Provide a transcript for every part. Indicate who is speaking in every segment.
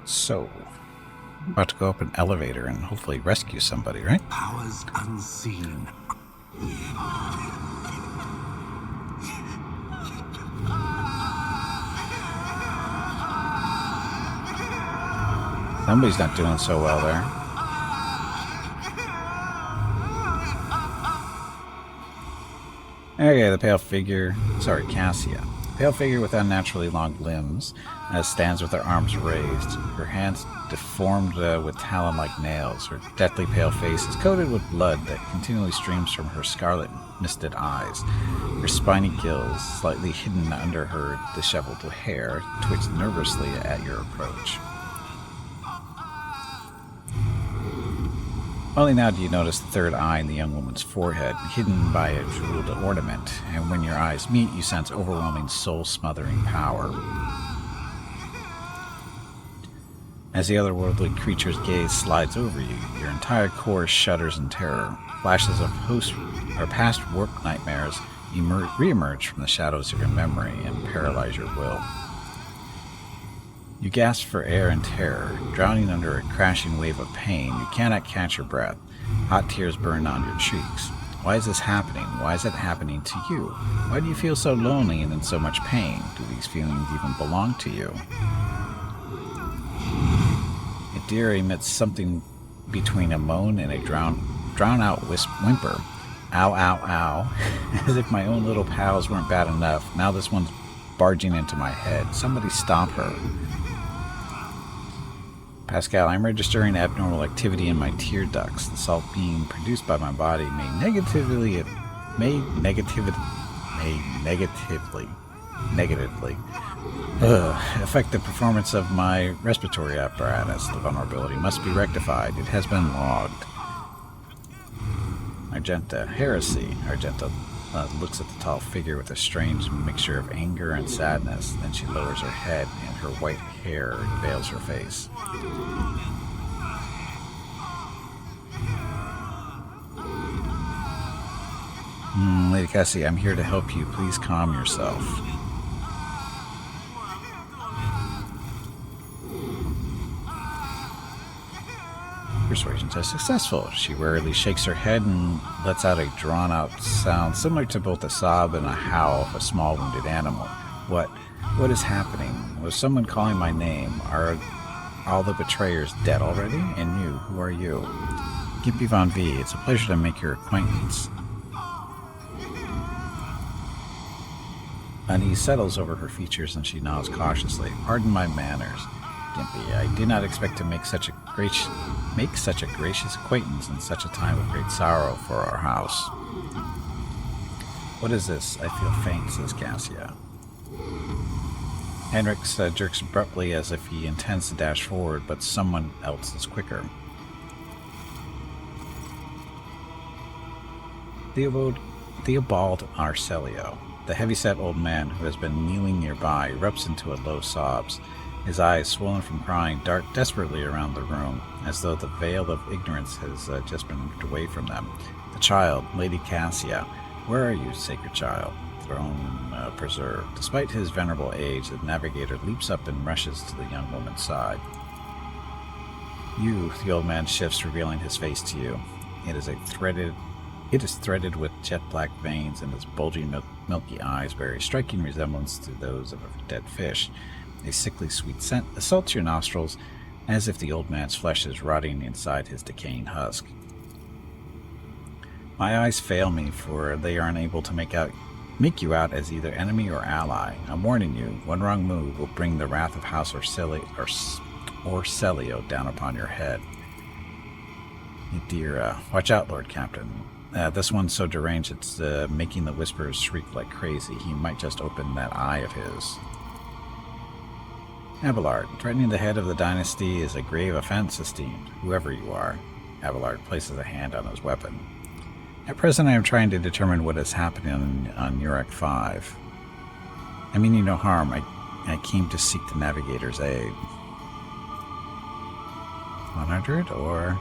Speaker 1: So, about to go up an elevator and hopefully rescue somebody, right?
Speaker 2: Powers unseen.
Speaker 1: Somebody's not doing so well there. Okay, the pale figure, Cassia. Pale figure with unnaturally long limbs, stands with her arms raised, her hands deformed with talon-like nails. Her deathly pale face is coated with blood that continually streams from her scarlet misted eyes. Her spiny gills, slightly hidden under her disheveled hair, twitch nervously at your approach. Only now do you notice the third eye in the young woman's forehead, hidden by a jeweled ornament, and when your eyes meet, you sense overwhelming soul-smothering power. As the otherworldly creature's gaze slides over you, your entire core shudders in terror. Flashes of past work nightmares re-emerge from the shadows of your memory and paralyze your will. You gasp for air in terror, drowning under a crashing wave of pain. You cannot catch your breath. Hot tears burn on your cheeks. Why is this happening? Why is it happening to you? Why do you feel so lonely and in so much pain? Do these feelings even belong to you? Idira emits something between a moan and a drown-out whimper. Ow, ow, ow. As if my own little pals weren't bad enough. Now this one's barging into my head. Somebody stop her. Pascal, I'm registering abnormal activity in my tear ducts. The salt being produced by my body may negatively affect the performance of my respiratory apparatus. The vulnerability must be rectified. It has been logged. Argenta, heresy. Argenta looks at the tall figure with a strange mixture of anger and sadness. Then she lowers her head, and her white hair veils her face. Lady Cassie, I'm here to help you. Please calm yourself. Persuasion test successful. She wearily shakes her head and lets out a drawn-out sound similar to both a sob and a howl of a small wounded animal. What is happening? Was someone calling my name? Are all the betrayers dead already? And you, who are you? Gimpy Von V, it's a pleasure to make your acquaintance. Unease settles over her features and she nods cautiously. Pardon my manners, Gimpy. I did not expect to make such a gracious acquaintance in such a time of great sorrow for our house. What is this? I feel faint, says Cassia. Henrix jerks abruptly as if he intends to dash forward, but someone else is quicker. Theobald Arcelio, the heavy-set old man who has been kneeling nearby, erupts into a low sobs. His eyes, swollen from crying, dart desperately around the room, as though the veil of ignorance has just been ripped away from them. The child, Lady Cassia, where are you, sacred child? Throne preserved. Despite his venerable age, the navigator leaps up and rushes to the young woman's side. You, the old man shifts, revealing his face to you. It is threaded with jet-black veins, and his bulging milky eyes bear a striking resemblance to those of a dead fish. A sickly sweet scent assaults your nostrils, as if the old man's flesh is rotting inside his decaying husk. My eyes fail me, for they are unable to make you out as either enemy or ally. I'm warning you, one wrong move will bring the wrath of House Orcelio down upon your head. Idira, watch out, Lord Captain. This one's so deranged it's making the whisperers shriek like crazy. He might just open that eye of his. Abelard, threatening the head of the dynasty is a grave offense, esteemed, whoever you are. Abelard places a hand on his weapon. At present, I am trying to determine what is happening on Urek 5. I mean you no harm. I came to seek the navigator's aid. 100 or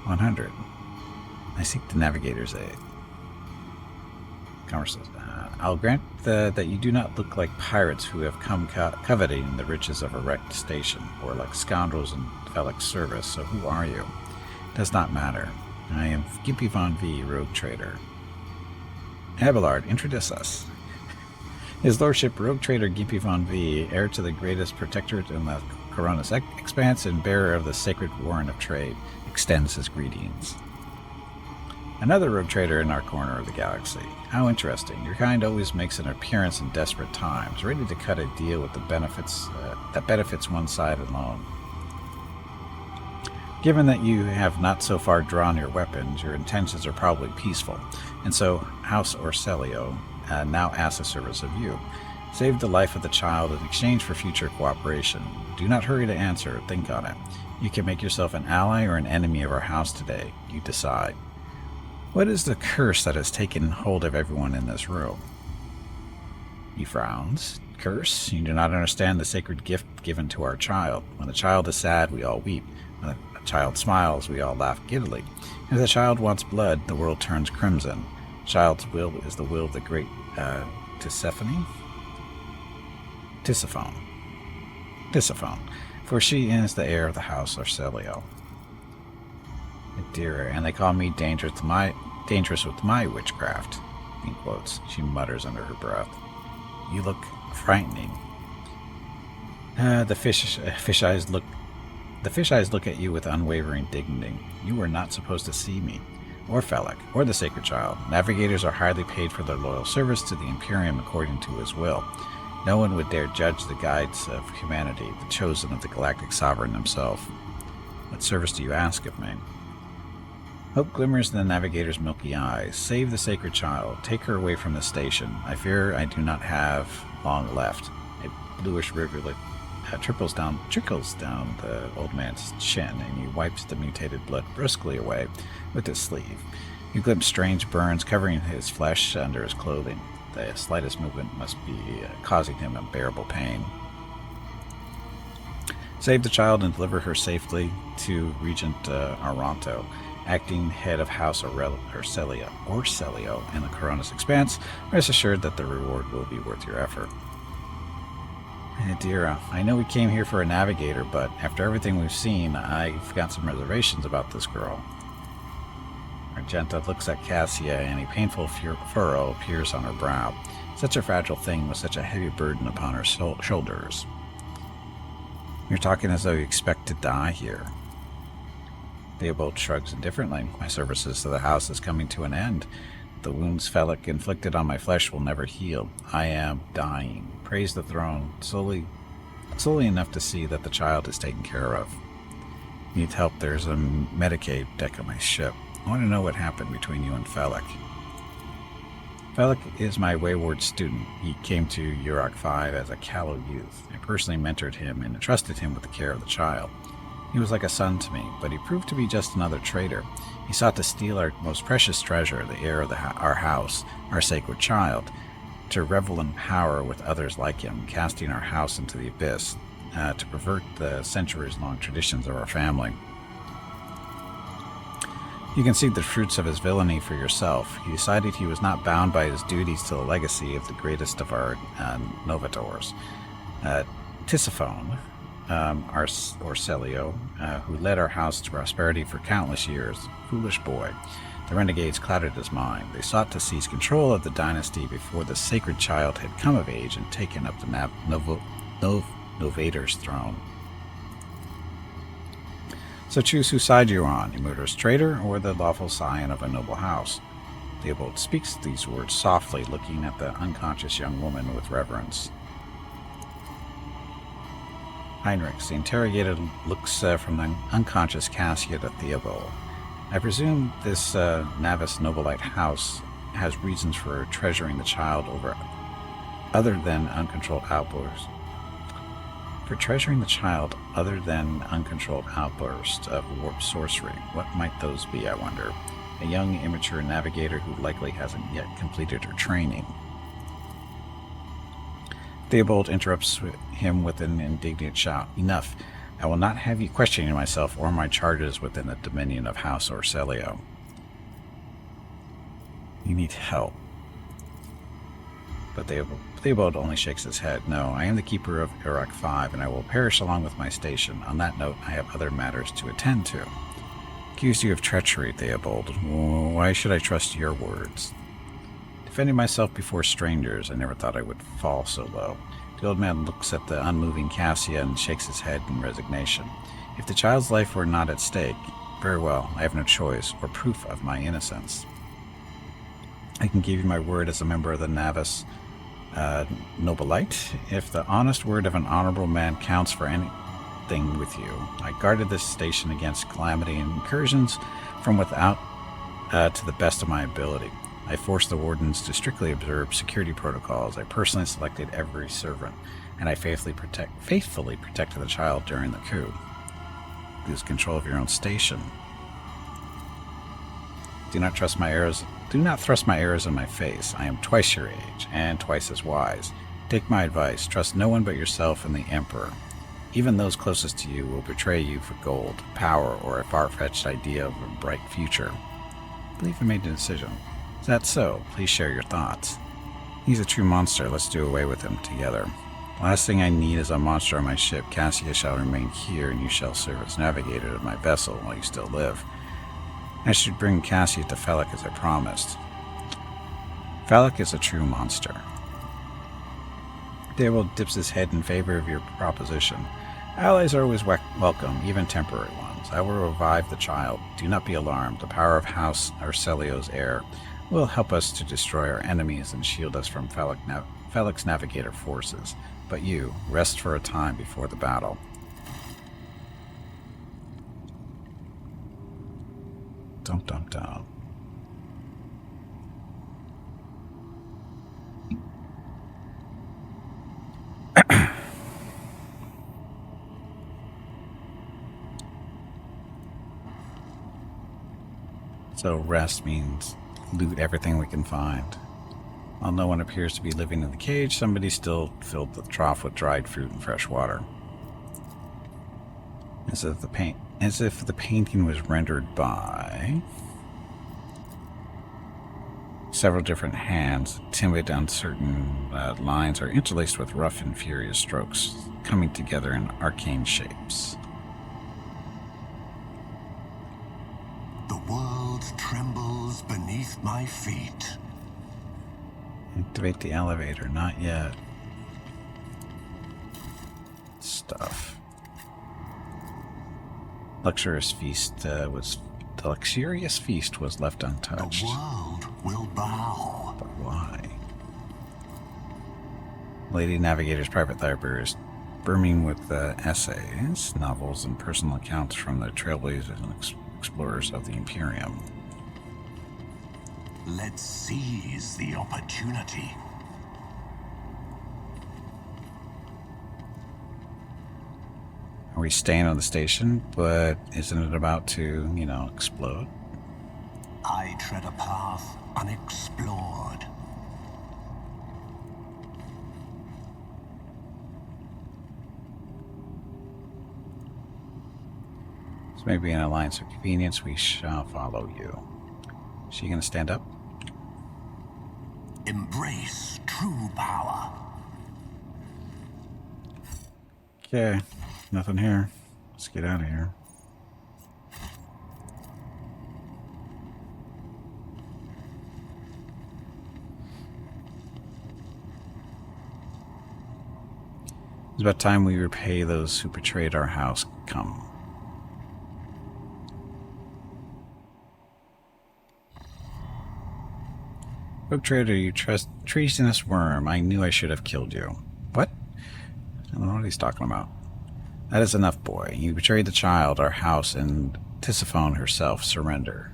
Speaker 1: 100? I seek the navigator's aid. Conversation. I'll grant that you do not look like pirates who have come coveting the riches of a wrecked station, or like scoundrels in Felic's service, so who are you? Does not matter. I am Gimpy Von V, rogue trader. Abelard, introduce us. His Lordship, rogue trader Gimpy Von V, heir to the greatest protectorate in the Coronis Expanse and bearer of the sacred warrant of trade, extends his greetings. Another rogue trader in our corner of the galaxy. How interesting. Your kind always makes an appearance in desperate times, ready to cut a deal with the benefits that benefits one side alone. Given that you have not so far drawn your weapons, your intentions are probably peaceful, and so House Orselio now asks a service of you. Save the life of the child in exchange for future cooperation. Do not hurry to answer, think on it. You can make yourself an ally or an enemy of our house today. You decide. What is the curse that has taken hold of everyone in this room? He frowns. Curse? You do not understand the sacred gift given to our child. When the child is sad, we all weep. When a child smiles, we all laugh giddily. If the child wants blood, the world turns crimson. Child's will is the will of the great Tisiphone, for she is the heir of the house Orselio. Dear, and they call me dangerous with my witchcraft, in quotes. She mutters under her breath. You look frightening. The fish eyes look at you with unwavering dignity. You were not supposed to see me, or Felic, or the sacred child. Navigators are highly paid for their loyal service to the Imperium according to his will. No one would dare judge the guides of humanity, the chosen of the galactic sovereign himself. What service do you ask of me? Hope glimmers in the navigator's milky eyes. Save the sacred child. Take her away from the station. I fear I do not have long left. A bluish rivulet trickles down the old man's chin, and he wipes the mutated blood briskly away with his sleeve. You glimpse strange burns covering his flesh under his clothing. The slightest movement must be causing him unbearable pain. Save the child and deliver her safely to Regent Aranto, acting head of House Orselio in the Coronis Expanse. Rest assured that the reward will be worth your effort. Dear, I know we came here for a navigator, but after everything we've seen, I've got some reservations about this girl. Argenta looks at Cassia, and a painful furrow appears on her brow. Such a fragile thing with such a heavy burden upon her shoulders. You're talking as though you expect to die here. Theobald shrugs indifferently. My services to the house is coming to an end. The wounds Felic inflicted on my flesh will never heal. I am dying. Praise the throne, slowly enough to see that the child is taken care of. Need help? There's a Medicaid deck on my ship. I want to know what happened between you and Felic. Felic is my wayward student. He came to Urok 5 as a callow youth. I personally mentored him and entrusted him with the care of the child. He was like a son to me, but he proved to be just another traitor. He sought to steal our most precious treasure, the heir of our house, our sacred child, to revel in power with others like him, casting our house into the abyss, to pervert the centuries-long traditions of our family. You can see the fruits of his villainy for yourself. He decided he was not bound by his duties to the legacy of the greatest of our Novators, Tisiphone, our Orselio, who led our house to prosperity for countless years. Foolish boy. The renegades clouded his mind. They sought to seize control of the dynasty before the sacred child had come of age and taken up the Novator's throne. So choose whose side you're on, a murderous traitor or the lawful scion of a noble house. Theobald speaks these words softly, looking at the unconscious young woman with reverence. Heinrich, the interrogator, looks from the unconscious Cassia to Theobald. I presume this Navis Nobilite house has reasons for treasuring the child other than uncontrolled outbursts. For treasuring the child other than uncontrolled outbursts of warped sorcery. What might those be, I wonder? A young, immature navigator who likely hasn't yet completed her training. Theobald interrupts him with an indignant shout. Enough. I will not have you questioning myself or my charges within the dominion of House Orselio. You need help. But Theobald only shakes his head. No, I am the keeper of Iraq 5, and I will perish along with my station. On that note, I have other matters to attend to. Accused you of treachery, Theobald. Why should I trust your words? Defending myself before strangers, I never thought I would fall so low. The old man looks at the unmoving Cassia and shakes his head in resignation. If the child's life were not at stake, very well, I have no choice or proof of my innocence. I can give you my word as a member of the Navis Nobilite. If the honest word of an honorable man counts for anything with you, I guarded this station against calamity and incursions from without to the best of my ability. I forced the wardens to strictly observe security protocols. I personally selected every servant, and I faithfully protected the child during the coup. Lose control of your own station. Do not thrust my arrows in my face. I am twice your age, and twice as wise. Take my advice. Trust no one but yourself and the Emperor. Even those closest to you will betray you for gold, power, or a far-fetched idea of a bright future. I believe I made a decision. Is that so? Please share your thoughts. He's a true monster. Let's do away with him together. Last thing I need is a monster on my ship. Cassia shall remain here, and you shall serve as navigator of my vessel while you still live. I should bring Cassia to Felak as I promised. Felak is a true monster. Theobald dips his head in favor of your proposition. Allies are always welcome, even temporary ones. I will revive the child. Do not be alarmed. The power of House Arcelio's heir will help us to destroy our enemies and shield us from Felak's navigator forces. But you, rest for a time before the battle. Dum dum dum. So rest means loot everything we can find. While no one appears to be living in the cage, somebody still filled the trough with dried fruit and fresh water. As if the painting was rendered by several different hands. Timid, uncertain lines are interlaced with rough and furious strokes, coming together in arcane shapes.
Speaker 2: The world trembles beneath my feet.
Speaker 1: Activate the elevator, not yet. Stuff. The luxurious feast was left untouched.
Speaker 2: The world will bow.
Speaker 1: But why? Lady Navigator's private library is brimming with essays, novels, and personal accounts from the trailblazers and explorers of the Imperium.
Speaker 2: Let's seize the opportunity.
Speaker 1: Are we staying on the station, but isn't it about to, explode?
Speaker 2: I tread a path unexplored.
Speaker 1: So maybe in alliance of convenience, we shall follow you. Is she going to stand up?
Speaker 2: Embrace true power.
Speaker 1: Okay, nothing here. Let's get out of here. It's about time we repay those who betrayed our house. Come. Rogue trader, you treasonous worm. I knew I should have killed you. What? I don't know what he's talking about. That is enough, boy. You betrayed the child, our house, and Tisiphone herself. Surrender.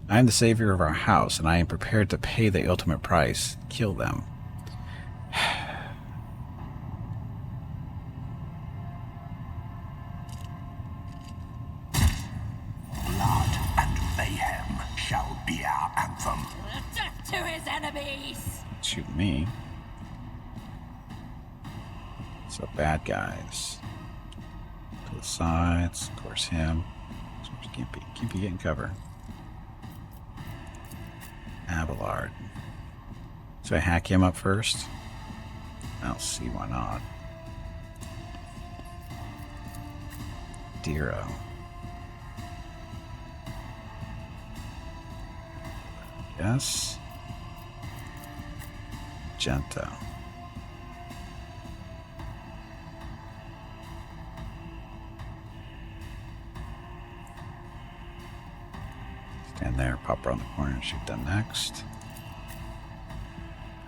Speaker 1: I am the savior of our house, and I am prepared to pay the ultimate price. Kill them.
Speaker 2: Blood and mayhem shall be our anthem.
Speaker 3: Death to his enemies!
Speaker 1: Shoot me. So bad guys. To the sides, of course him. So keep getting cover. Abelard. So I hack him up first? I'll see why not. Diro. Yes. Gento. Stand there, pop around the corner and shoot them next.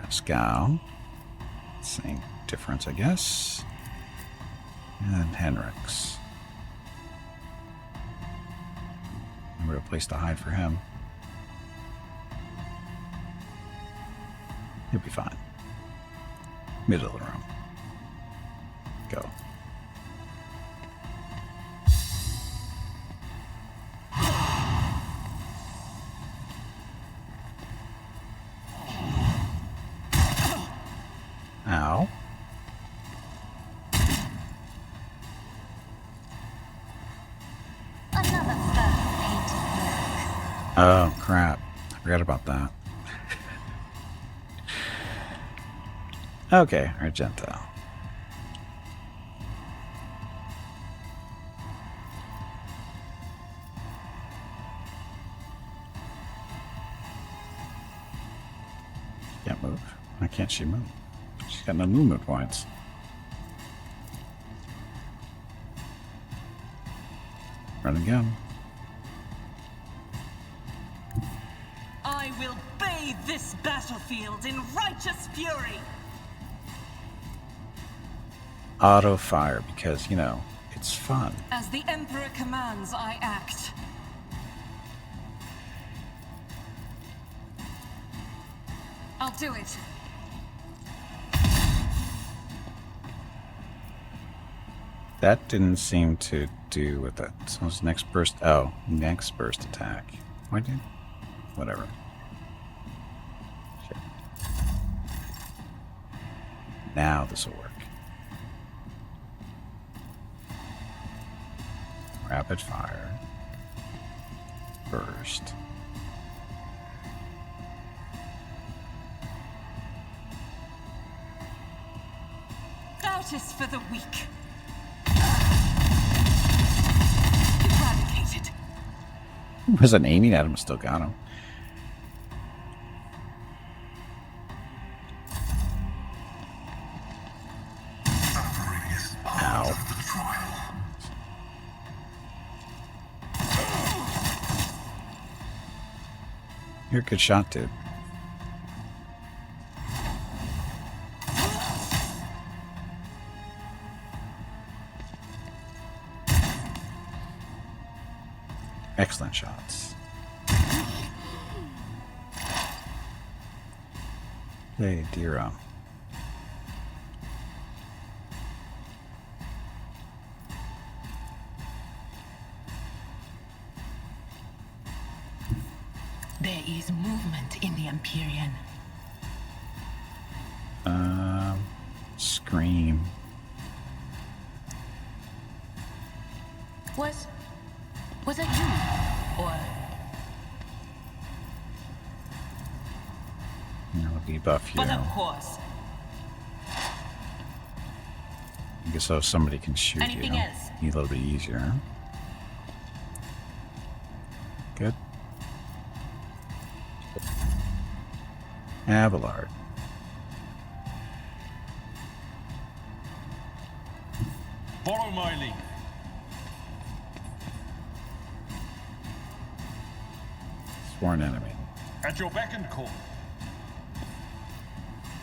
Speaker 1: Pascal. Same difference, I guess. And Henrix. Remember a place to hide for him. He'll be fine. Middle of the room. Go. Ow.
Speaker 3: Another fur painted work.
Speaker 1: Oh, crap. I forgot about that. Okay, Argento. Can't move. Why can't she move? She's got no movement points. Run again.
Speaker 4: I will bathe this battlefield in righteous fury.
Speaker 1: Auto fire because, you know, it's fun.
Speaker 4: As the Emperor commands, I act. I'll do it.
Speaker 1: That didn't seem to do with that. So his next burst. Oh, next burst attack. Why did? Whatever. Shit. Now this will work. Rapid fire. Burst.
Speaker 4: Out is for the weak. Eradicated.
Speaker 1: Wasn't aiming at him, still got him.
Speaker 2: Suffering is part
Speaker 1: Ow.
Speaker 2: of the trial.
Speaker 1: You're a good shot, dude. Excellent shots. Hey, Diro.
Speaker 4: There is movement in the Empyrean.
Speaker 1: Scream.
Speaker 4: Was it you? Or
Speaker 1: You know, debuff
Speaker 4: but
Speaker 1: you.
Speaker 4: of course.
Speaker 1: I guess so somebody can shoot
Speaker 4: Anything
Speaker 1: you.
Speaker 4: else?
Speaker 1: Be a little bit easier. Good. Abelard.
Speaker 5: Follow my lead.
Speaker 1: Sworn enemy.
Speaker 5: At your beck and call.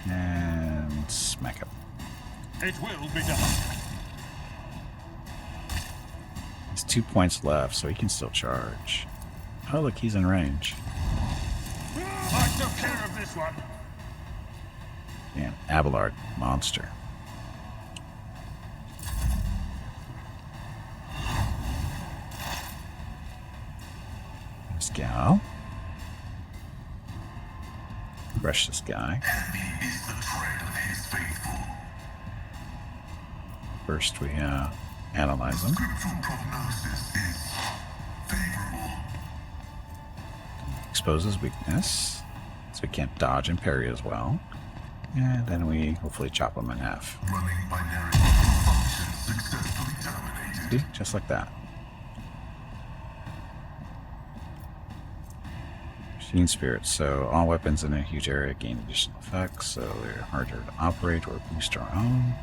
Speaker 1: And smack him.
Speaker 5: It will be done.
Speaker 1: He's 2 points left, so he can still charge. Oh, look, he's in range.
Speaker 5: I took care of this one.
Speaker 1: Man, Abelard, monster. This gal. Rush this guy.
Speaker 2: Envy is the tread of his faithful.
Speaker 1: First, we analyze him.
Speaker 2: Scriptural prognosis is favorable.
Speaker 1: Exposes weakness. he can't dodge and parry as well. And then we hopefully chop him in half.
Speaker 2: Running binary function successfully terminated.
Speaker 1: See? Just like that. Machine spirits. So all weapons in a huge area gain additional effects, so they're harder to operate or boost our own.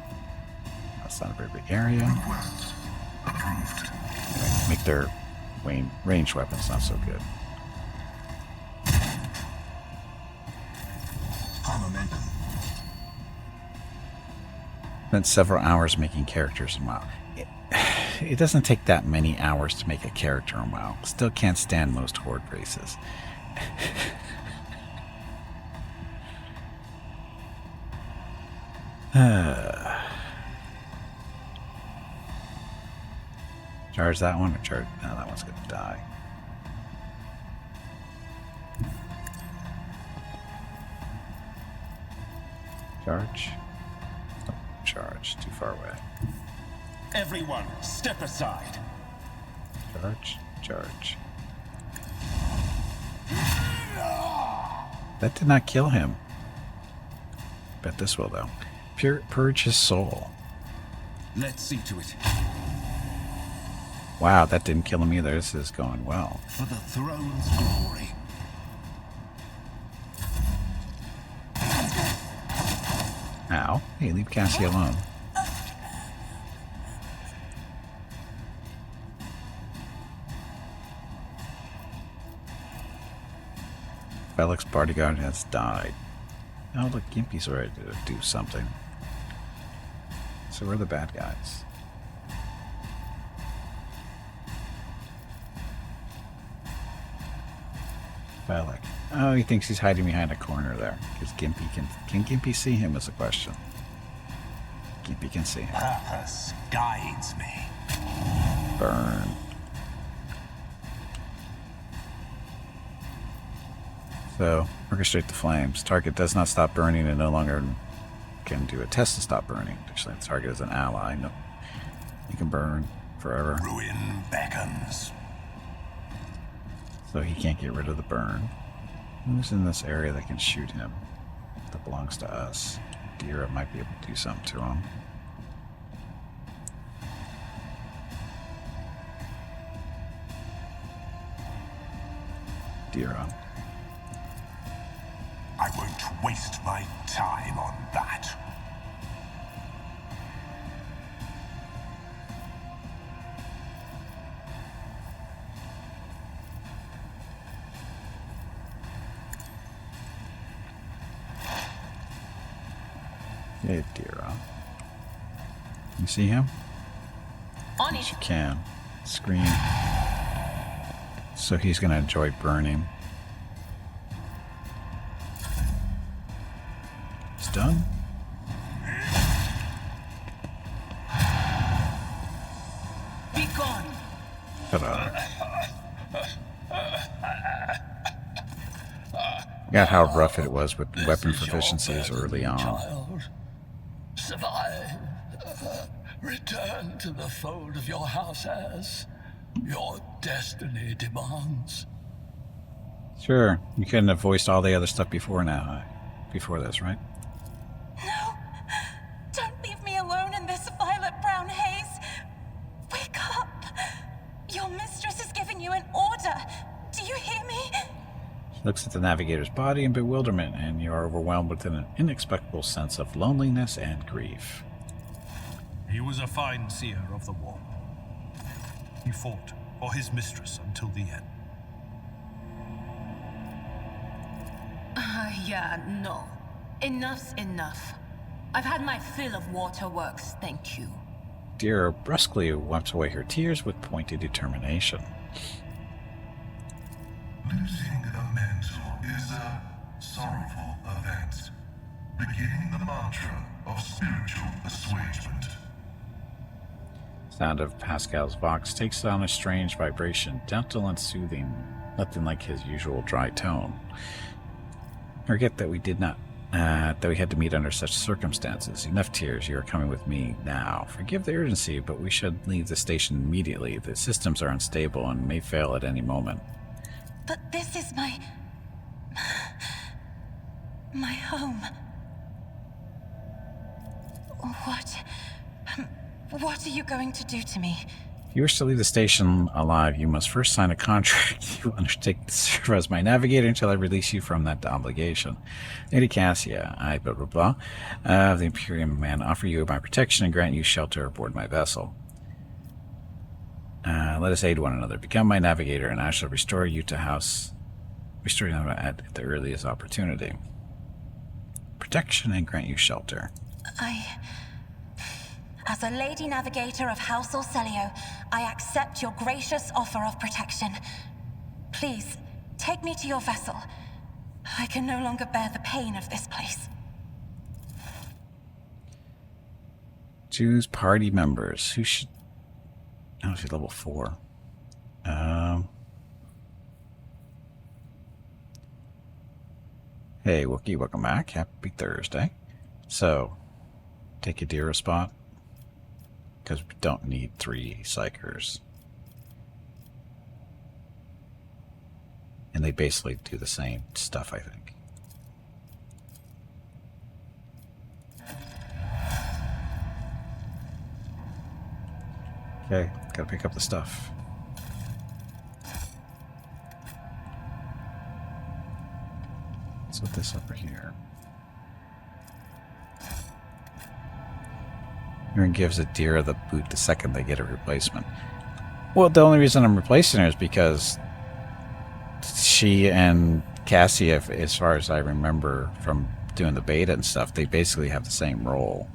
Speaker 1: That's not a very big area.
Speaker 2: Request approved.
Speaker 1: Anyway, make their ranged weapons not so good.
Speaker 2: Momentum.
Speaker 1: Spent several hours making characters in WoW. It doesn't take that many hours to make a character in WoW. Still can't stand most horde races. Charge that one or charge... No, that one's gonna die. Charge. Oh, charge. Too far away.
Speaker 5: Everyone, step aside.
Speaker 1: Charge. Charge. That did not kill him. Bet this will, though. Purge his soul.
Speaker 5: Let's see to it.
Speaker 1: Wow, that didn't kill him either. This is going well.
Speaker 5: For the throne's glory.
Speaker 1: Ow. Hey, leave Cassie alone. Felix bodyguard has died. Oh, look, Gimpy's ready to do something. So we're the bad guys. Felix. Oh, he thinks he's hiding behind a corner there. Because Gimpy can Gimpy see him is a question. Gimpy can see him.
Speaker 2: Purpose guides me.
Speaker 1: Burn. So, orchestrate the flames. Target does not stop burning and no longer can do a test to stop burning. Actually, the target is an ally. No, he can burn forever.
Speaker 2: Ruin beckons.
Speaker 1: So he can't get rid of the burn. Who's in this area that can shoot him? That belongs to us. Dira might be able to do something to him. Dira.
Speaker 2: I won't waste my time on that.
Speaker 1: Hey, Dira. You see him?
Speaker 4: On
Speaker 1: Yes,
Speaker 4: it.
Speaker 1: you can. Scream. So he's going to enjoy burning. It's done.
Speaker 4: Be gone.
Speaker 1: Ta-da. Got how rough it was with weapon proficiencies early on.
Speaker 6: Child, survive. Return to the fold of your house as your destiny demands.
Speaker 1: Sure, you couldn't have voiced all the other stuff before before this, right?
Speaker 3: No! Don't leave me alone in this violet brown haze! Wake up! Your mistress is giving you an order! Do you hear me?
Speaker 1: She looks at the navigator's body in bewilderment, and you are overwhelmed with an inexplicable sense of loneliness and grief.
Speaker 5: He was a fine seer of the war. He fought for his mistress until the end.
Speaker 4: Yeah, no. Enough's enough. I've had my fill of waterworks, thank you.
Speaker 1: Dira brusquely wipes away her tears with pointed determination.
Speaker 2: Losing a mentor is a sorrowful event, beginning the mantra of spiritual assuagement.
Speaker 1: Sound of Pascal's vox takes on a strange vibration, gentle and soothing, nothing like his usual dry tone. Forget that we had to meet under such circumstances. Enough tears. You are coming with me now. Forgive the urgency, but we should leave the station immediately. The systems are unstable and may fail at any moment.
Speaker 3: But this is my My home. What are you going to do to me?
Speaker 1: If you wish to leave the station alive, you must first sign a contract. You undertake to serve as my navigator until I release you from that obligation. Lady Cassia, I blah blah blah of the Imperium Man offer you my protection and grant you shelter aboard my vessel. Let us aid one another. Become my navigator, and I shall restore you to house. Restore you at the earliest opportunity. Protection and grant you shelter.
Speaker 3: As a Lady Navigator of House Orselio, I accept your gracious offer of protection. Please, take me to your vessel. I can no longer bear the pain of this place.
Speaker 1: Choose party members. Who should... Oh, she's level 4. Hey, Wookie, welcome back. Happy Thursday. So, take Adira spot. Because we don't need 3 Psykers. And they basically do the same stuff, I think. Okay, gotta pick up the stuff. What's with this over here? Aaron gives Adira the boot the second they get a replacement. Well, the only reason I'm replacing her is because she and Cassia, as far as I remember from doing the beta and stuff, they basically have the same role.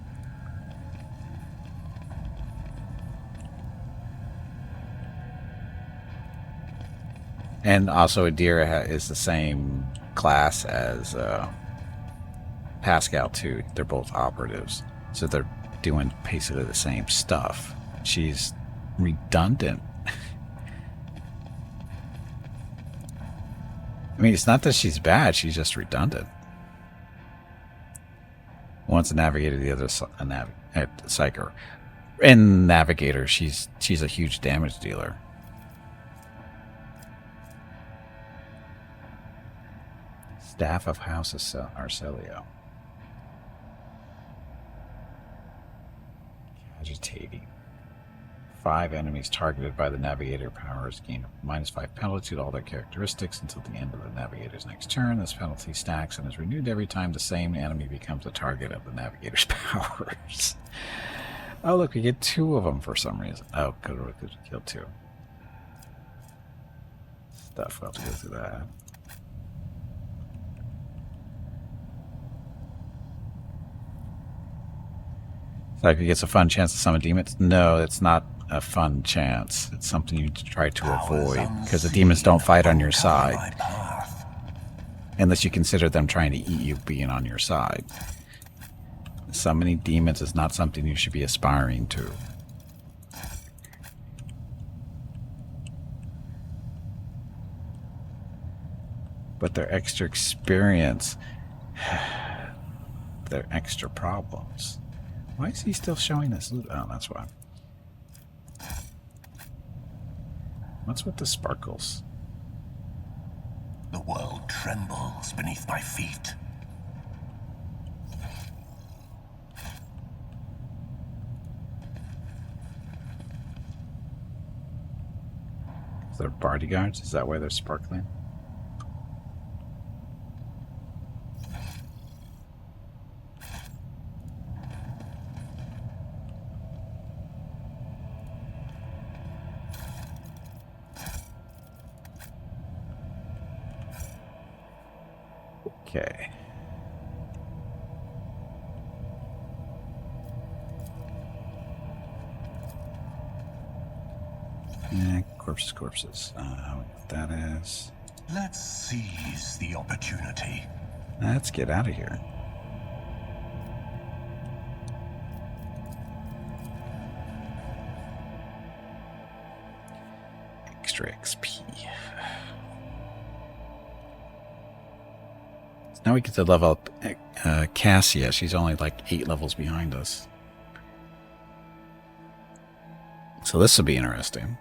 Speaker 1: And also Adira is the same class as Pascal too. They're both operatives. So they're doing basically the same stuff. She's redundant. I mean, it's not that she's bad, she's just redundant. One's a navigator, the other's a psyker. And navigator, she's a huge damage dealer. Staff of House Arcelio. Agitating. 5 enemies targeted by the navigator powers gain a -5 penalty to all their characteristics until the end of the navigator's next turn. This penalty stacks and is renewed every time the same enemy becomes a target of the navigator's powers. Oh, look, we get 2 of them for some reason. Oh, could kill 2. Stuff, we'll have to go through that. Like it gets a fun chance to summon demons. No, it's not a fun chance. It's something you try to avoid because the demons don't fight on your side, unless you consider them trying to eat you being on your side. Summoning demons is not something you should be aspiring to. But their extra experience, their extra problems. Why is he still showing this loot? Oh, that's why. What's with the sparkles?
Speaker 6: The world trembles beneath my feet.
Speaker 1: Is there bodyguards? Is that why they're sparkling? Okay. Corpses. What that is.
Speaker 6: Let's seize the opportunity.
Speaker 1: Let's get out of here. Extra XP. Now we get to level up Cassia. She's only like 8 levels behind us. So this will be interesting.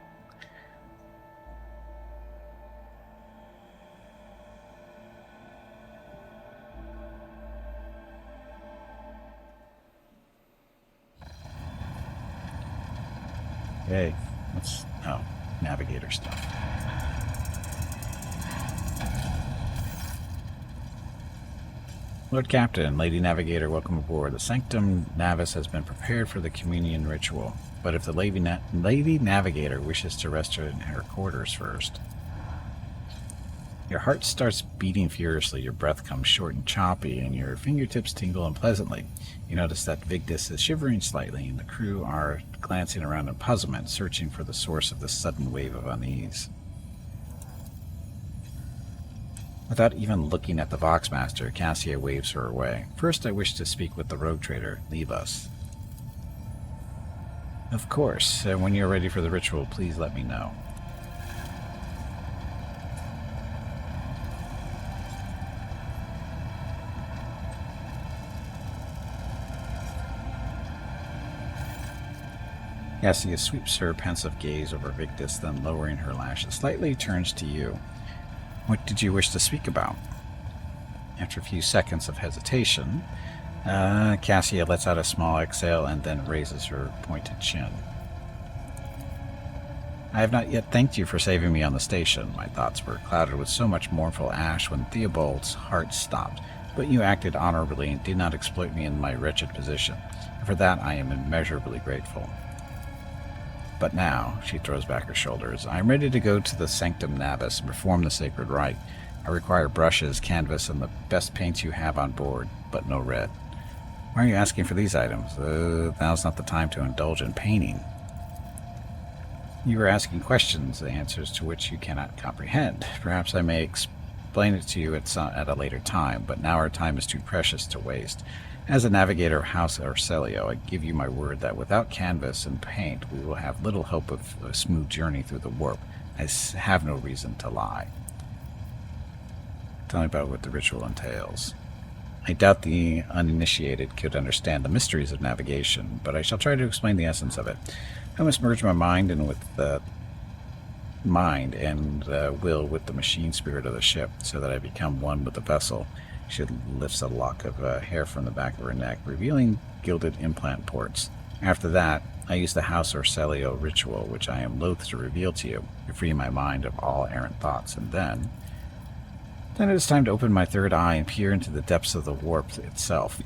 Speaker 1: Hey, what's... oh, navigator stuff. Lord Captain, Lady Navigator, welcome aboard. The Sanctum Navis has been prepared for the communion ritual, but if the Lady Navigator wishes to rest in her quarters first... Your heart starts beating furiously, your breath comes short and choppy, and your fingertips tingle unpleasantly. You notice that Vigdis is shivering slightly, and the crew are glancing around in puzzlement, searching for the source of this sudden wave of unease. Without even looking at the Voxmaster, Cassia waves her away. First, I wish to speak with the rogue trader. Leave us. Of course. When you're ready for the ritual, please let me know. Cassia sweeps her pensive gaze over Vigdis, then lowering her lashes slightly, turns to you. What did you wish to speak about? After a few seconds of hesitation, Cassia lets out a small exhale and then raises her pointed chin. I have not yet thanked you for saving me on the station. My thoughts were clouded with so much mournful ash when Theobald's heart stopped, but you acted honorably and did not exploit me in my wretched position. And for that I am immeasurably grateful. But now, she throws back her shoulders, I am ready to go to the Sanctum Navis and perform the sacred rite. I require brushes, canvas, and the best paints you have on board, but no red. Why are you asking for these items? Now's not the time to indulge in painting. You are asking questions, the answers to which you cannot comprehend. Perhaps I may explain it to you at a later time, but now our time is too precious to waste. As a navigator of House Arcelio, I give you my word that without canvas and paint, we will have little hope of a smooth journey through the warp. I have no reason to lie. Tell me about what the ritual entails. I doubt the uninitiated could understand the mysteries of navigation, but I shall try to explain the essence of it. I must merge my mind and will with the machine spirit of the ship, so that I become one with the vessel. She lifts a lock of hair from the back of her neck, revealing gilded implant ports. After that, I use the House Arcelio ritual, which I am loath to reveal to you, to free my mind of all errant thoughts, and then it is time to open my third eye and peer into the depths of the warp itself.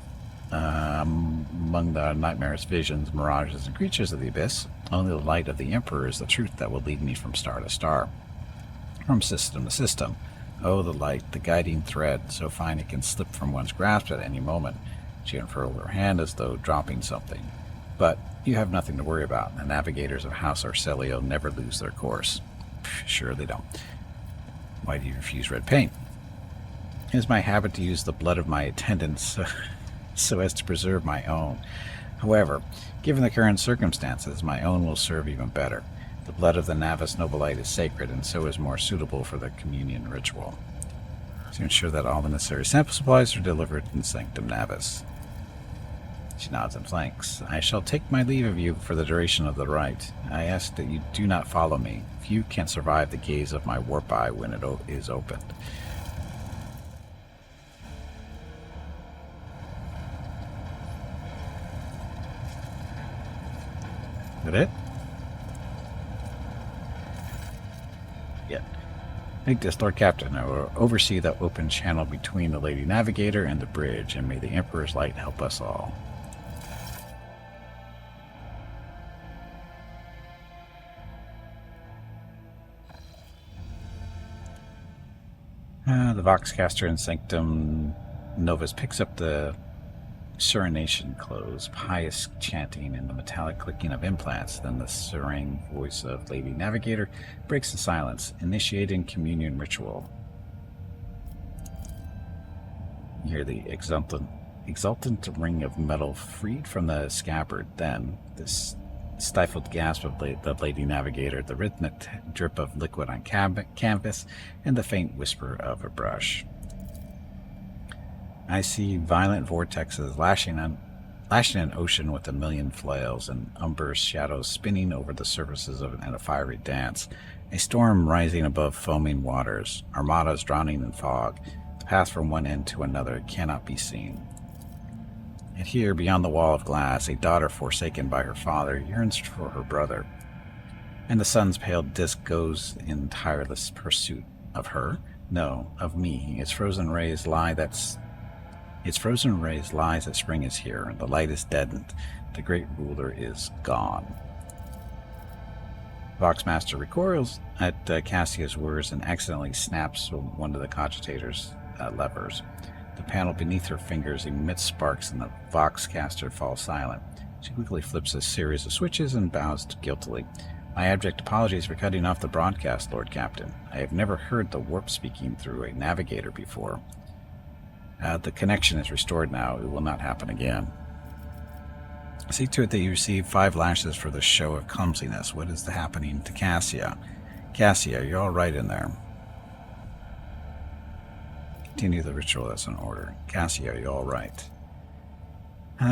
Speaker 1: Among the nightmares, visions, mirages, and creatures of the abyss, only the light of the Emperor is the truth that will lead me from star to star, from system to system. Oh, the light, the guiding thread, so fine it can slip from one's grasp at any moment. She unfurled her hand as though dropping something. But you have nothing to worry about. The navigators of House Arcelio never lose their course. Sure they don't. Why do you refuse red paint? It is my habit to use the blood of my attendants so as to preserve my own. However, given the current circumstances, my own will serve even better. The blood of the Navis Nobilite is sacred, and so is more suitable for the communion ritual. To ensure that all the necessary sample supplies are delivered in Sanctum Navis. She nods and flanks. I shall take my leave of you for the duration of the rite. I ask that you do not follow me. Few can survive the gaze of my warp eye when it is opened. Is that it? Yeah. Make this, Lord Captain. I will oversee the open channel between the Lady Navigator and the bridge, and may the Emperor's light help us all. The Voxcaster in Sanctum Novus picks up the Serenation close, pious chanting and the metallic clicking of implants. Then the serene voice of Lady Navigator breaks the silence, initiating communion ritual. You hear the exultant ring of metal freed from the scabbard. Then this stifled gasp of the Lady Navigator, the rhythmic drip of liquid on canvas, and the faint whisper of a brush. I see violent vortexes lashing an ocean with a million flails, and umber shadows spinning over the surfaces in a fiery dance. A storm rising above foaming waters, armadas drowning in fog. The path from one end to another cannot be seen. And here, beyond the wall of glass, a daughter forsaken by her father yearns for her brother. and the sun's pale disk goes in tireless pursuit of her? No, of me. Its frozen rays lies that spring is here, and the light is deadened. The great ruler is gone. Voxmaster recoils at Cassia's words and accidentally snaps one of the cogitator's levers. The panel beneath her fingers emits sparks, and the Voxcaster falls silent. She quickly flips a series of switches and bows guiltily. My abject apologies for cutting off the broadcast, Lord Captain. I have never heard the warp speaking through a navigator before. The connection is restored now. It will not happen again. See to it that you receive 5 lashes for the show of clumsiness. What is happening to Cassia? Cassia, you're all right in there. Continue the ritual that's in order. Cassia, you're all right.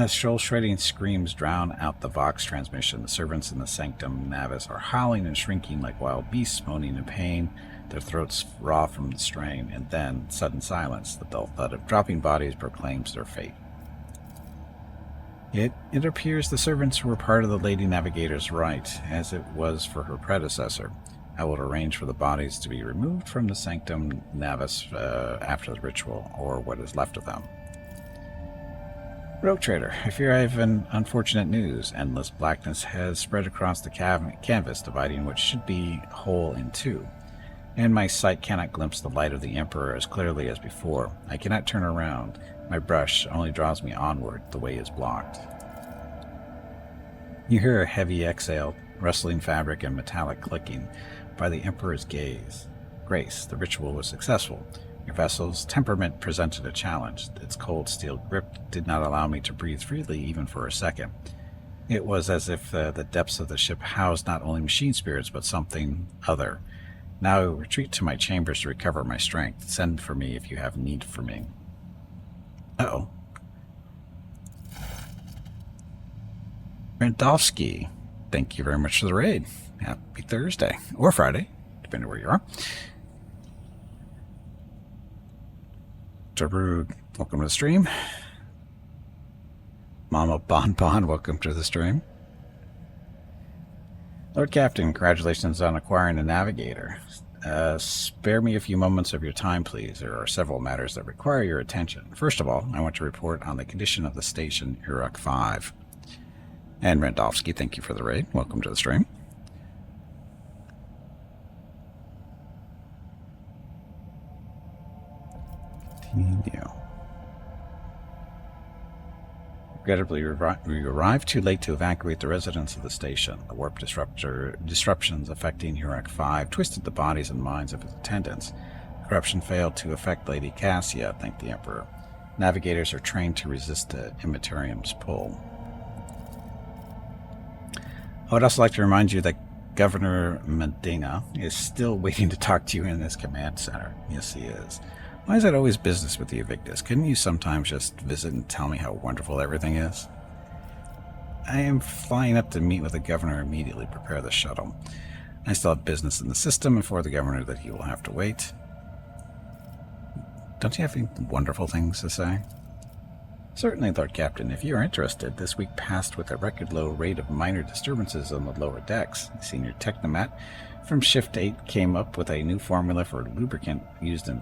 Speaker 1: Soul-shredding screams drown out the Vox transmission. The servants in the Sanctum Navis are howling and shrinking like wild beasts, moaning in pain, their throats raw from the strain, and then, sudden silence. The dull thud of dropping bodies proclaims their fate. It appears the servants were part of the Lady Navigator's right, as it was for her predecessor. I will arrange for the bodies to be removed from the Sanctum Navis after the ritual, or what is left of them. Rogue Trader, I fear I have an unfortunate news. Endless blackness has spread across the canvas, dividing what should be whole in two. And my sight cannot glimpse the light of the Emperor as clearly as before. I cannot turn around. My brush only draws me onward. The way is blocked. You hear a heavy exhale, rustling fabric and metallic clicking by the Emperor's gaze. Grace, the ritual was successful. Your vessel's temperament presented a challenge. Its cold steel grip did not allow me to breathe freely even for a second. It was as if the depths of the ship housed not only machine spirits, but something other. Now I will retreat to my chambers to recover my strength. Send for me if you have need for me. Uh-oh. Randolphski, thank you very much for the raid. Happy Thursday. Or Friday, depending where you are. Turbo, welcome to the stream. Mama Bon Bon, welcome to the stream. Lord Captain, congratulations on acquiring a navigator. Spare me a few moments of your time, please. There are several matters that require your attention. First of all, I want to report on the condition of the station Uruk 5. And Randolphski, thank you for the raid. Welcome to the stream. Continue. Regrettably, we arrived too late to evacuate the residents of the station. The warp disruptions affecting Uruk 5 twisted the bodies and minds of its attendants. Corruption failed to affect Lady Cassia, thanked the Emperor. Navigators are trained to resist the Immaterium's pull. I would also like to remind you that Governor Medina is still waiting to talk to you in his command center. Yes, he is. Why is that always business with the Evictus? Couldn't you sometimes just visit and tell me how wonderful everything is? I am flying up to meet with the governor immediately. Prepare the shuttle. I still have business in the system, and for the governor that he will have to wait. Don't you have any wonderful things to say? Certainly, Lord Captain. If you are interested, this week passed with a record-low rate of minor disturbances on the lower decks. Senior Technomat from Shift 8 came up with a new formula for lubricant used in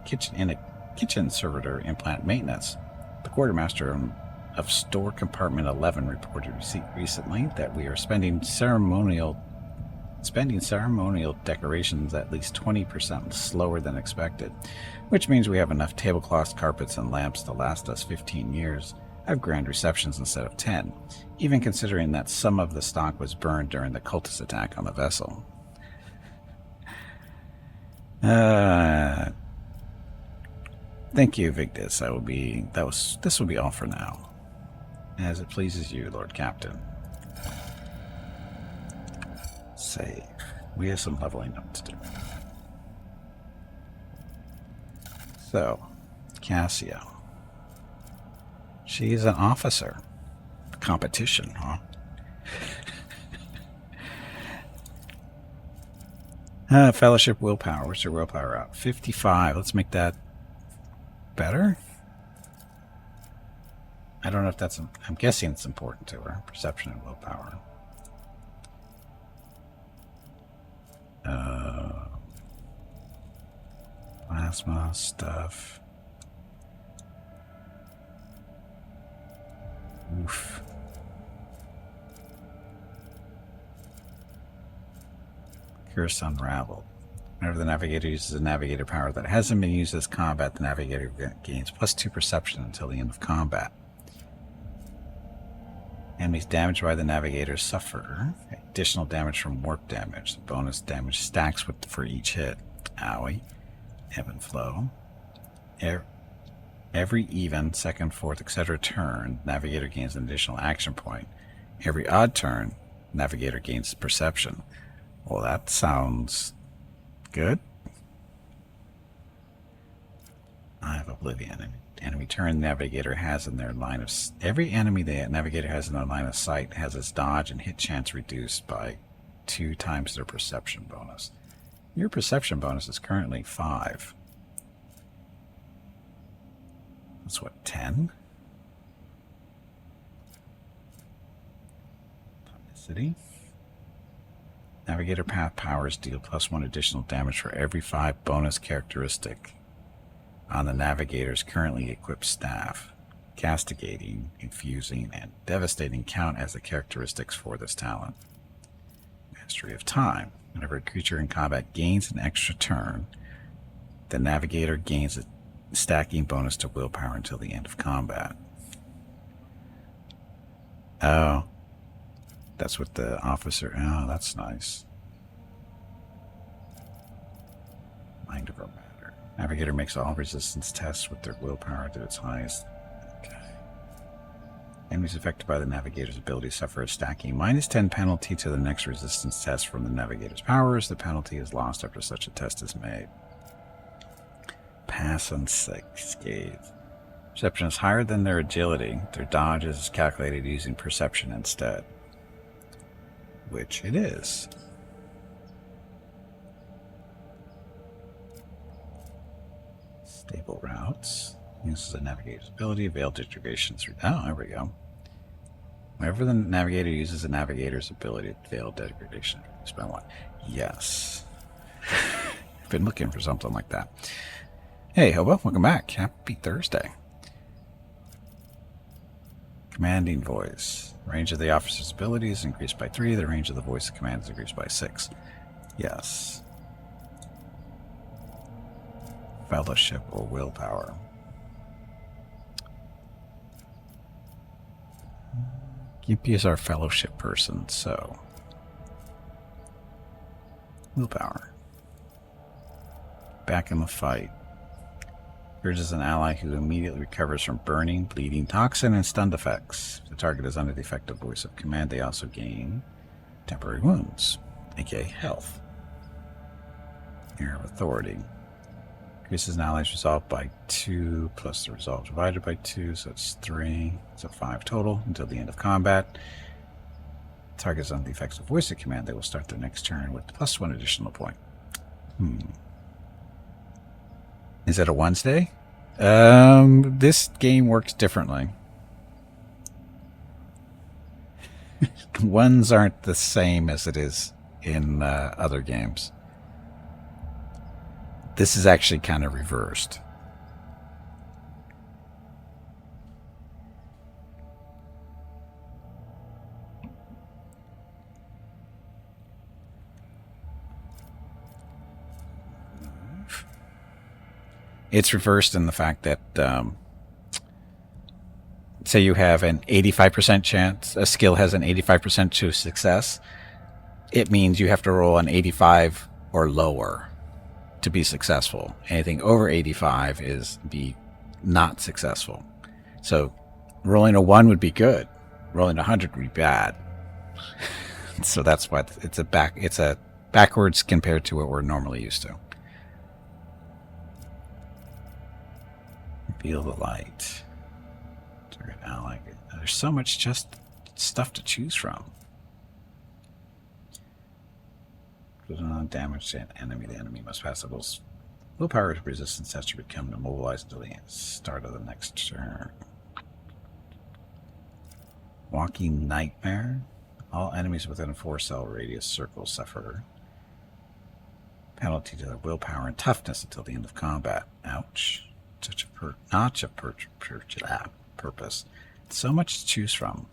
Speaker 1: a kitchen servitor implant maintenance. The quartermaster of Store Compartment 11 reported recently that we are spending ceremonial decorations at least 20% slower than expected, which means we have enough tablecloths, carpets, and lamps to last us 15 years. Have grand receptions instead of 10, even considering that some of the stock was burned during the cultist attack on the vessel. Thank you, Victus. This will be all for now. As it pleases you, Lord Captain. Save. We have some leveling up to do. So, Cassia. She's an officer. Competition, huh? Fellowship willpower. What's your willpower out? 55. Let's make that better. I don't know if that's... I'm guessing it's important to her. Perception and willpower. Plasma stuff. Oof. Curse unraveled. Whenever the navigator uses a navigator power that hasn't been used as combat, the navigator gains +2 perception until the end of combat. Enemies damaged by the navigator suffer additional damage from warp damage. The bonus damage stacks for each hit. Owie. Ebb and flow. Every even, second, fourth, etc. turn, navigator gains an additional action point. Every odd turn, navigator gains perception. Well, that sounds good. I have Oblivion. Enemy turn navigator has in their line of... Every enemy the navigator has in their line of sight has its dodge and hit chance reduced by 2 times their perception bonus. Your perception bonus is currently 5. That's what, 10? Toxicity. Navigator path powers deal +1 additional damage for every 5 bonus characteristic on the navigator's currently equipped staff. Castigating, infusing, and devastating count as the characteristics for this talent. Mastery of time. Whenever a creature in combat gains an extra turn, the navigator gains a stacking bonus to willpower until the end of combat. Oh. That's what the officer... Oh, that's nice. Mind over matter. Navigator makes all resistance tests with their willpower to its highest. Okay. Enemies affected by the navigator's ability suffer a stacking -10 penalty to the next resistance test from the navigator's powers. The penalty is lost after such a test is made. Pass unscathed. Perception is higher than their agility. Their dodge is calculated using perception instead. Which it is. Stable routes. Uses the navigator's ability. Veil degradation through... Oh, there we go. Whenever the navigator uses the navigator's ability, veil degradation. Spend 1. Yes. I've been looking for something like that. Hey, Hobo, welcome back. Happy Thursday. Commanding voice. Range of the officer's ability is increased by 3. The range of the voice of command is increased by 6. Yes. Fellowship or willpower. Gimpy is our fellowship person, so... Willpower. Back in the fight. Urges an ally who immediately recovers from burning, bleeding, toxin, and stunned effects. If the target is under the effective voice of command, they also gain temporary wounds, aka health. Air of authority. Increases an ally's resolve by 2 plus the resolve divided by 2, so it's 3. So 5 total until the end of combat. Targets under the effective voice of command, they will start their next turn with +1 additional point. Is it a Wednesday? This game works differently. Ones aren't the same as it is in other games. This is actually kind of reversed. It's reversed in the fact that, say you have an 85% chance, a skill has an 85% to success, it means you have to roll an 85 or lower to be successful. Anything over 85 is be not successful. So rolling a 1 would be good. Rolling 100 would be bad. So that's why it's a backwards compared to what we're normally used to. Feel the light. Target ally. There's so much just stuff to choose from. Damage to an enemy. The enemy must pass the willpower resistance has to become immobilized until the start of the next turn. Walking Nightmare. All enemies within a 4-cell radius circle suffer Penalty to their willpower and toughness until the end of combat. Ouch. Such a purpose. So much to choose from.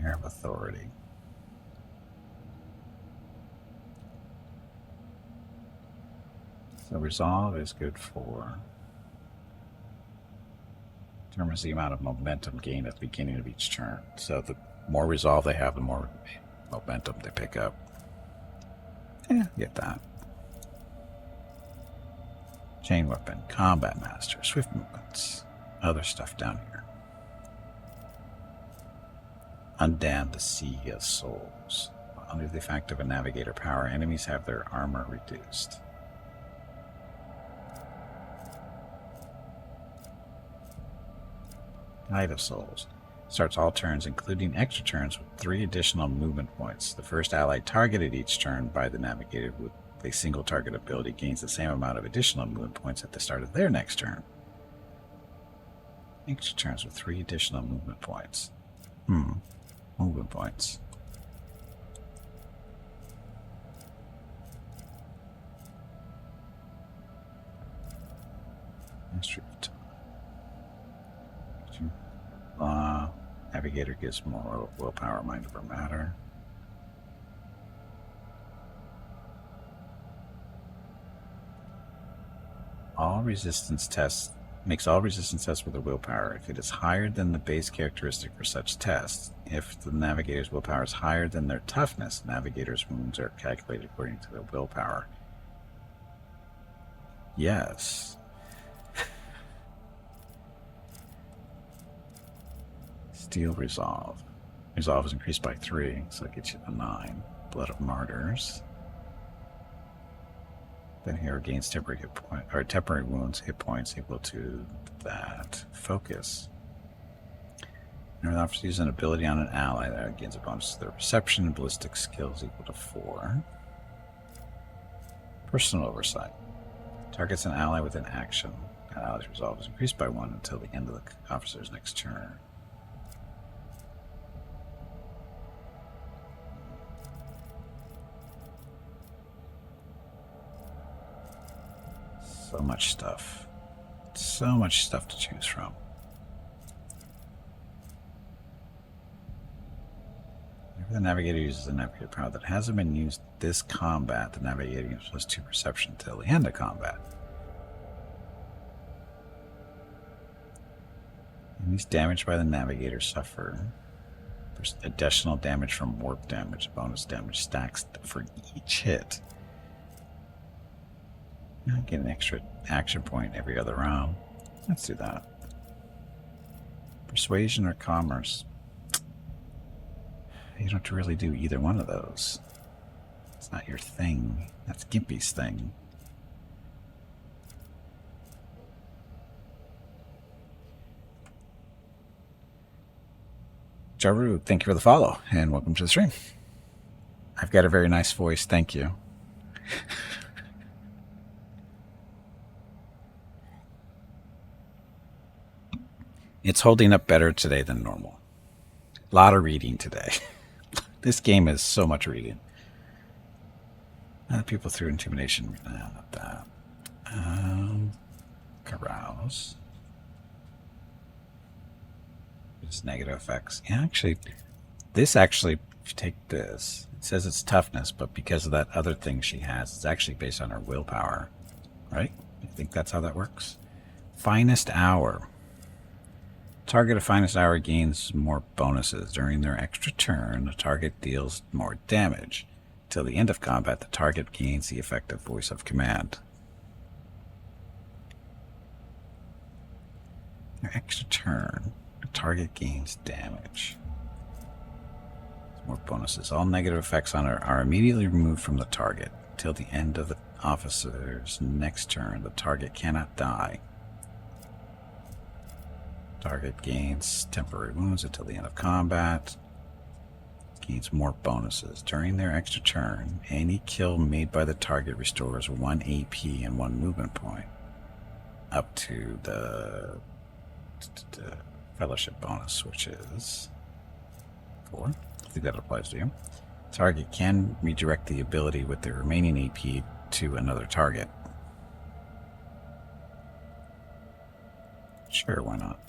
Speaker 1: Air of Authority. So resolve is good for... determines the amount of momentum gained at the beginning of each turn. So the more resolve they have, the more momentum they pick up. Yeah, get that. Chain Weapon, Combat Master, Swift Movements, other stuff down here. Undam the Sea of Souls. Under the effect of a Navigator power, enemies have their armor reduced. Guide of Souls. Starts all turns, including extra turns, with 3 additional movement points. The first ally targeted each turn by the Navigator with a single target ability gains the same amount of additional movement points at the start of their next turn. Extra turns with 3 additional movement points. Movement points. Mastery of Time. Navigator gives more willpower, mind over matter. All resistance tests makes all resistance tests with a willpower. If it is higher than the base characteristic for such tests, if the Navigator's willpower is higher than their toughness, Navigator's wounds are calculated according to their willpower. Yes. Steel Resolve. Resolve is increased by 3, so it gets you to 9. Blood of Martyrs. Then here gains temporary hit point, or temporary wounds, hit points equal to that. Focus. And it offers to use an ability on an ally that gains a bonus to their perception and ballistic skills equal to 4. Personal Oversight. Targets an ally with an action. That ally's resolve is increased by 1 until the end of the officer's next turn. So much stuff. So much stuff to choose from. Whenever the Navigator uses a Navigator power that hasn't been used this combat, the Navigator gives +2 perception until the end of combat. Enemies damaged by the Navigator suffer additional damage from warp damage. Bonus damage stacks for each hit. Get an extra action point every other round. Let's do that. Persuasion or Commerce. You don't really do either one of those. It's not your thing. That's Gimpy's thing. Jaru, thank you for the follow, and welcome to the stream. I've got a very nice voice, thank you. It's holding up better today than normal. A lot of reading today. This game is so much reading. People through Intimidation. Not that. Carouse. It's negative effects. Yeah, actually, this actually, if you take this, it says it's toughness, but because of that other thing she has, it's actually based on her willpower. Right? I think that's how that works. Finest Hour. Target of Finest Hour gains more bonuses. During their extra turn, the target deals more damage. Till the end of combat, the target gains the effective voice of command. Their extra turn, the target gains damage. More bonuses. All negative effects on her are immediately removed from the target. Till the end of the officer's next turn, the target cannot die. Target gains temporary wounds until the end of combat. Gains more bonuses. During their extra turn, any kill made by the target restores 1 AP and 1 movement point. Up to the fellowship bonus, which is 4. I think that applies to you. Target can redirect the ability with the remaining AP to another target. Sure, why not?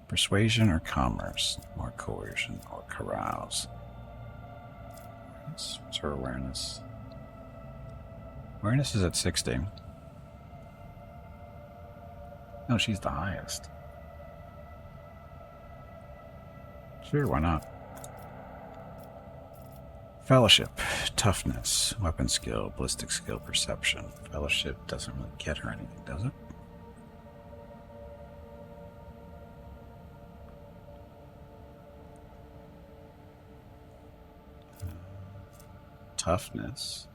Speaker 1: Persuasion or commerce, or coercion, or carouse. What's her awareness? Awareness is at 60. No, she's the highest. Sure, why not? Fellowship, toughness, weapon skill, ballistic skill, perception. Fellowship doesn't really get her anything, does it? Toughness.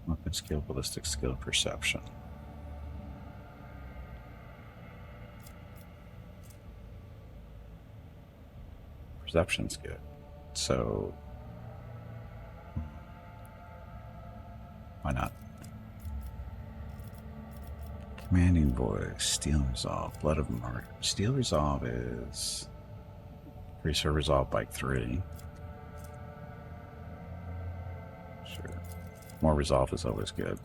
Speaker 1: Weapon skill, ballistic skill, perception. Perception's good. So why not? Commanding voice, steel resolve, blood of murder. Steel resolve is increase her resolve by 3. Sure. More resolve is always good.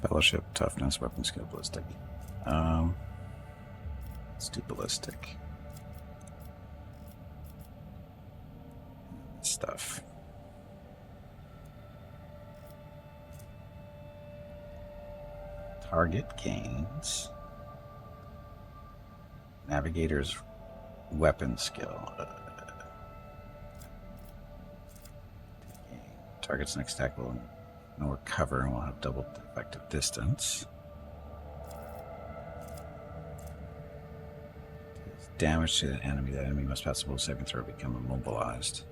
Speaker 1: Fellowship, toughness, weapon skill, ballistic. Let's do ballistic. Stuff. Target gains. Navigator's weapon skill. Target's next attack will ignore cover and will have double effective distance. Damage to the enemy. That enemy must pass a will saving throw to become immobilized.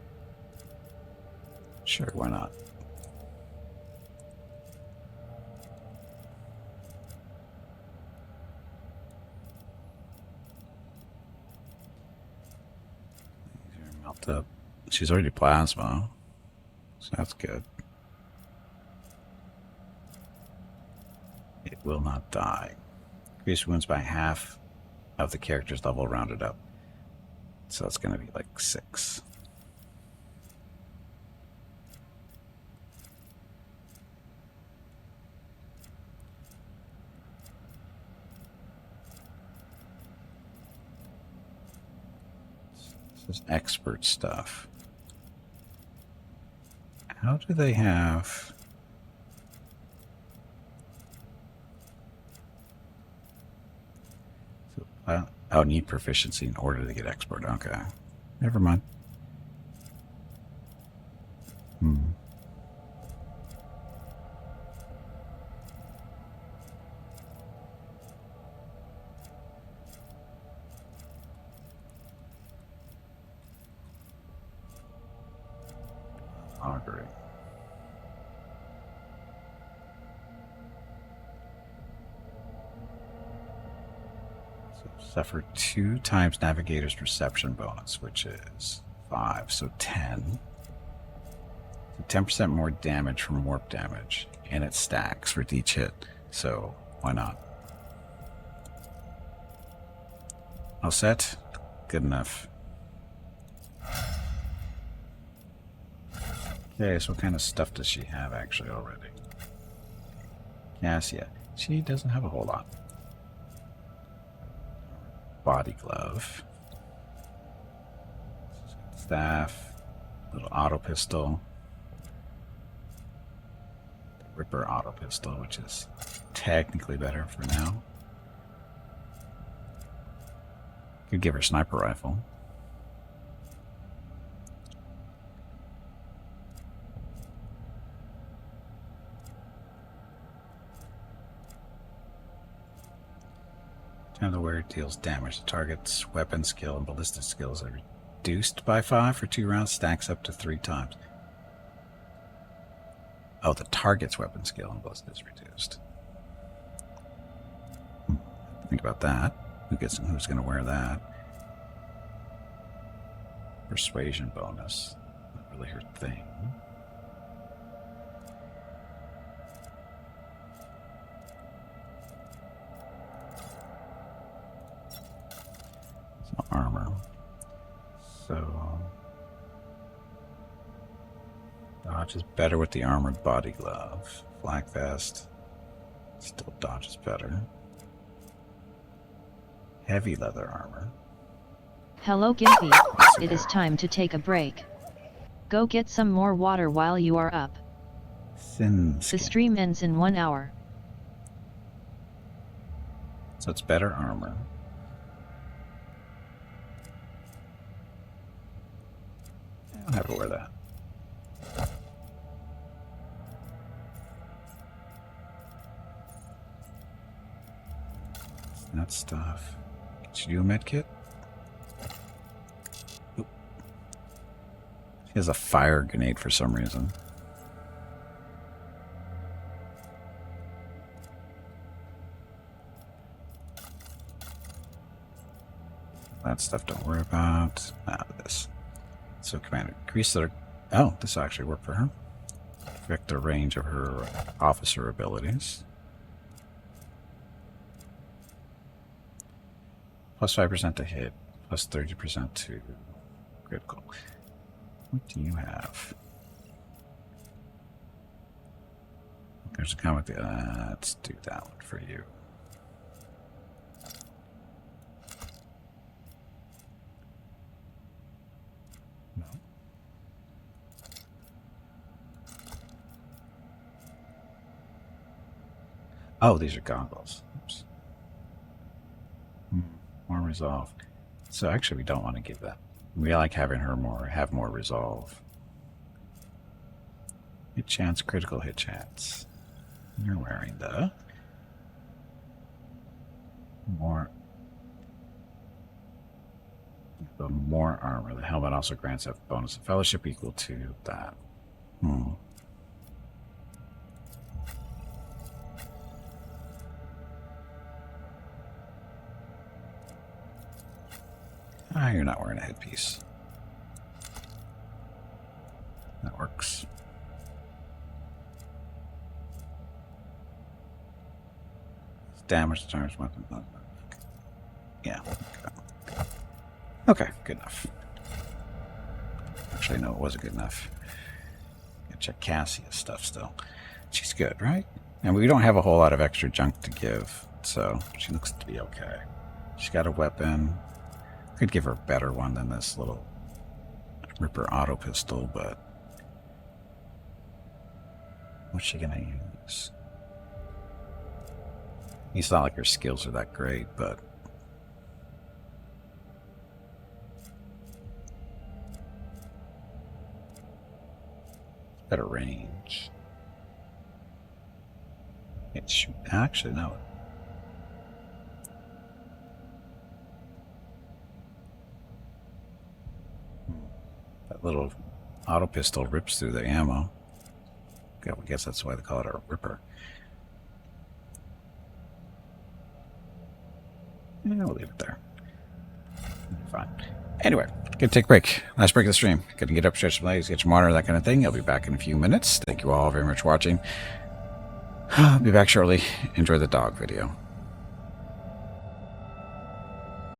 Speaker 1: Sure, why not? Melt up. She's already plasma, so that's good. It will not die. Increase wounds by half of the character's level rounded up. So it's going to be like 6. This is expert stuff. How do they have... Oh, need proficiency in order to get expert. Okay. Never mind. Augury. Suffer 2 times Navigator's perception bonus, which is 5, so 10. So 10% more damage from warp damage, and it stacks for each hit, so why not? All set? Good enough. Okay, so what kind of stuff does she have actually already? Cassia. She doesn't have a whole lot. Body glove, staff, little auto pistol, Ripper auto pistol, which is technically better for now. Could give her sniper rifle. Time the wearer deals damage. The target's weapon skill and ballistic skills are reduced by 5 for 2 rounds, stacks up to 3 times. Oh, the target's weapon skill and ballistic is reduced. Think about that. Who's going to wear that? Persuasion bonus. Not really her thing. So dodge is better with the armored body glove. Flak vest still dodges better. Heavy leather armor.
Speaker 7: Hello Gimpy, it is time to take a break. Go get some more water while you are up.
Speaker 1: Thin skin.
Speaker 7: The stream ends in 1 hour.
Speaker 1: So it's better armor. I'll have to wear that. That stuff. Should you do a med kit? Oop. He has a fire grenade for some reason. That stuff don't worry about. This. So Commander, increase the... Oh, this actually worked for her. Affect the range of her officer abilities. Plus 5% to hit. Plus 30% to critical. What do you have? There's a comic. Let's do that one for you. No. Oh, these are goggles. Oops. More resolve. So actually we don't want to give that. We like having her have more resolve. Hit chance, critical hit chance. You're wearing the more armor. The helmet also grants a bonus of fellowship equal to that. Ah, you're not wearing a headpiece. That works. Damage to target's weapon. Yeah. Okay, good enough. Actually, no, it wasn't good enough. Gotta check Cassia's stuff still. She's good, right? And we don't have a whole lot of extra junk to give, so she looks to be okay. She's got a weapon. Could give her a better one than this little Ripper auto pistol, but what's she gonna use? It's not like her skills are that great, but better range. It should actually no. That little auto pistol rips through the ammo. I guess that's why they call it a Ripper. Yeah, we'll leave it there. Fine. Anyway, gonna take a break. Last break of the stream. Gonna get up, stretch some legs, get some water, that kind of thing. I'll be back in a few minutes. Thank you all very much for watching. I'll be back shortly. Enjoy the dog video.